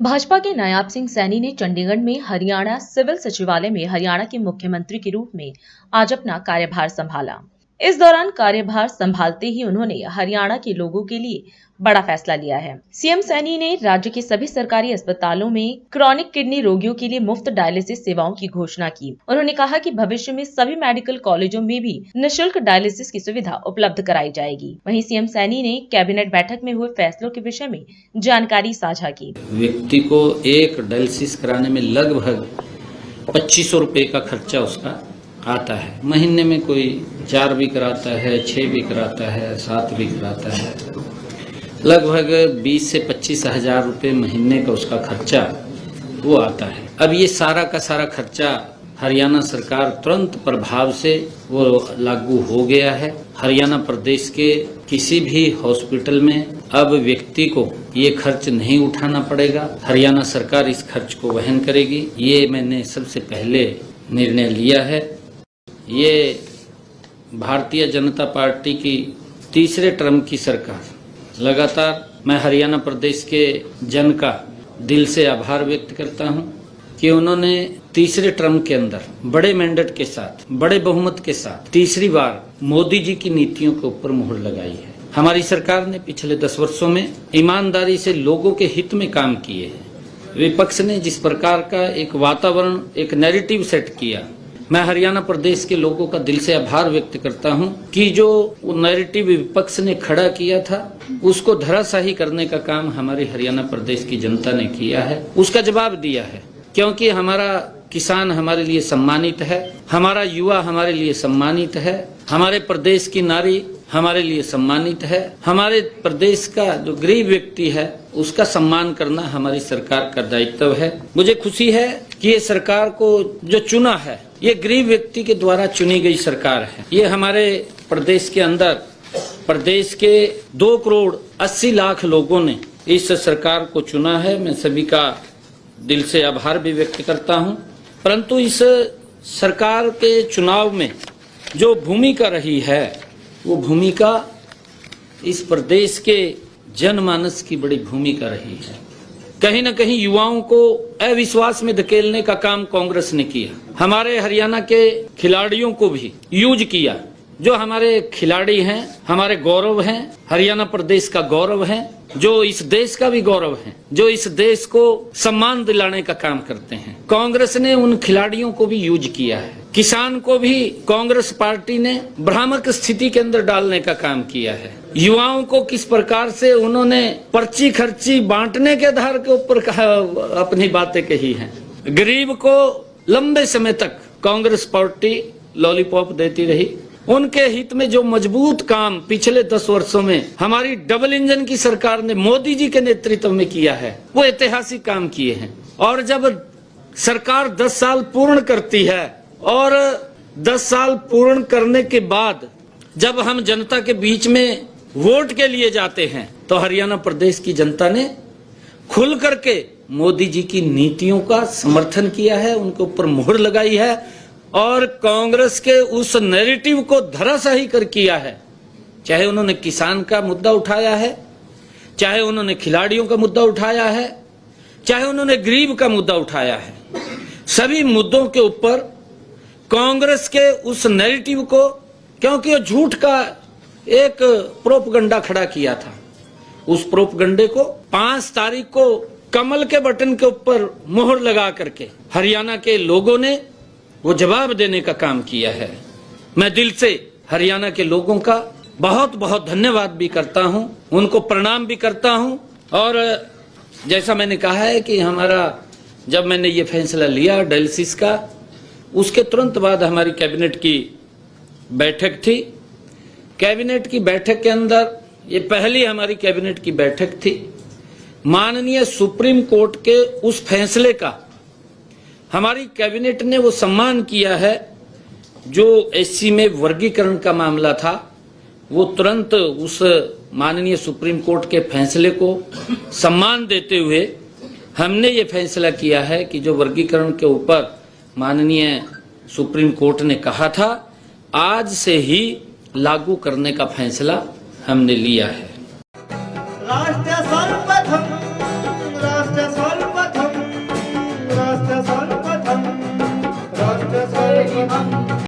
भाजपा के नायाब सिंह सैनी ने चंडीगढ़ में हरियाणा सिविल सचिवालय में हरियाणा के मुख्यमंत्री के रूप में आज अपना कार्यभार संभाला। इस दौरान कार्यभार संभालते ही उन्होंने हरियाणा के लोगों के लिए बड़ा फैसला लिया है। सीएम सैनी ने राज्य के सभी सरकारी अस्पतालों में क्रॉनिक किडनी रोगियों के लिए मुफ्त डायलिसिस सेवाओं की घोषणा की। उन्होंने कहा कि भविष्य में सभी मेडिकल कॉलेजों में भी निःशुल्क डायलिसिस की सुविधा उपलब्ध कराई जाएगी। वहीं सीएम सैनी ने कैबिनेट बैठक में हुए फैसलों के विषय में जानकारी साझा की। व्यक्ति को एक डायलिसिस कराने में लगभग 2500 रुपए का खर्चा उसका आता है। महीने में कोई 4 भी कराता है, 6 भी कराता है, 7 भी कराता है। लगभग 20 से 25 हजार रुपये महीने का उसका खर्चा वो आता है। अब ये सारा का सारा खर्चा हरियाणा सरकार तुरंत प्रभाव से वो लागू हो गया है। हरियाणा प्रदेश के किसी भी हॉस्पिटल में अब व्यक्ति को ये खर्च नहीं उठाना पड़ेगा। हरियाणा सरकार इस खर्च को वहन करेगी। ये मैंने सबसे पहले निर्णय लिया है। ये भारतीय जनता पार्टी की तीसरे टर्म की सरकार। लगातार मैं हरियाणा प्रदेश के जन का दिल से आभार व्यक्त करता हूं कि उन्होंने तीसरे टर्म के अंदर बड़े मैंडेट के साथ, बड़े बहुमत के साथ तीसरी बार मोदी जी की नीतियों के ऊपर मुहर लगाई है। हमारी सरकार ने पिछले 10 वर्षों में ईमानदारी से लोगों के हित में काम किए हैं। विपक्ष ने जिस प्रकार का एक वातावरण, एक नैरेटिव सेट किया, मैं हरियाणा प्रदेश के लोगों का दिल से आभार व्यक्त करता हूं कि जो नैरेटिव विपक्ष ने खड़ा किया था उसको धराशायी करने का काम हमारी हरियाणा प्रदेश की जनता ने किया है। उसका जवाब दिया है, क्योंकि हमारा किसान हमारे लिए सम्मानित है, हमारा युवा हमारे लिए सम्मानित है, हमारे प्रदेश की नारी हमारे लिए सम्मानित है, हमारे प्रदेश का जो गरीब व्यक्ति है उसका सम्मान करना हमारी सरकार का दायित्व है। मुझे खुशी है कि ये सरकार को जो चुना है ये गरीब व्यक्ति के द्वारा चुनी गई सरकार है। ये हमारे प्रदेश के अंदर प्रदेश के 2 करोड़ 80 लाख लोगों ने इस सरकार को चुना है। मैं सभी का दिल से आभार भी व्यक्त करता हूं। परंतु इस सरकार के चुनाव में जो भूमिका रही है वो भूमिका इस प्रदेश के जनमानस की बड़ी भूमिका रही है। कहीं न कहीं युवाओं को अविश्वास में धकेलने का काम कांग्रेस ने किया। हमारे हरियाणा के खिलाड़ियों को भी यूज किया। जो हमारे खिलाड़ी हैं हमारे गौरव हैं, हरियाणा प्रदेश का गौरव है, जो इस देश का भी गौरव है, जो इस देश को सम्मान दिलाने का काम करते हैं। कांग्रेस ने उन खिलाड़ियों को भी यूज किया है। किसान को भी कांग्रेस पार्टी ने भ्रामक स्थिति के अंदर डालने का काम किया है। युवाओं को किस प्रकार से उन्होंने पर्ची खर्ची बांटने के आधार के ऊपर अपनी बातें कही हैं। गरीब को लंबे समय तक कांग्रेस पार्टी लॉलीपॉप देती रही। उनके हित में जो मजबूत काम पिछले 10 वर्षों में हमारी डबल इंजन की सरकार ने मोदी जी के नेतृत्व में किया है वो ऐतिहासिक काम किए हैं। और जब सरकार 10 साल पूर्ण करती है और 10 साल पूर्ण करने के बाद जब हम जनता के बीच में वोट के लिए जाते हैं तो हरियाणा प्रदेश की जनता ने खुल करके मोदी जी की नीतियों का समर्थन किया है, उनके ऊपर मुहर लगाई है और कांग्रेस के उस नैरेटिव को धराशायी कर किया है। चाहे उन्होंने किसान का मुद्दा उठाया है, चाहे उन्होंने खिलाड़ियों का मुद्दा उठाया है, चाहे उन्होंने गरीब का मुद्दा उठाया है, सभी मुद्दों के ऊपर कांग्रेस के उस नैरेटिव को, क्योंकि झूठ का एक प्रोपगंडा खड़ा किया था, उस प्रोपगंडे को 5 तारीख को कमल के बटन के ऊपर मोहर लगा करके हरियाणा के लोगों ने वो जवाब देने का काम किया है। मैं दिल से हरियाणा के लोगों का बहुत बहुत धन्यवाद भी करता हूं, उनको प्रणाम भी करता हूं। और जैसा मैंने कहा है कि हमारा जब मैंने ये फैसला लिया डायलिसिस का, उसके तुरंत बाद हमारी कैबिनेट की बैठक थी। कैबिनेट की बैठक के अंदर ये पहली हमारी कैबिनेट की बैठक थी। माननीय सुप्रीम कोर्ट के उस फैसले का हमारी कैबिनेट ने वो सम्मान किया है। जो एससी में वर्गीकरण का मामला था वो तुरंत उस माननीय सुप्रीम कोर्ट के फैसले को सम्मान देते हुए हमने ये फैसला किया है कि जो वर्गीकरण के ऊपर माननीय सुप्रीम कोर्ट ने कहा था आज से ही लागू करने का फैसला हमने लिया है। राष्ट्र सर्वप्रथम शिवम्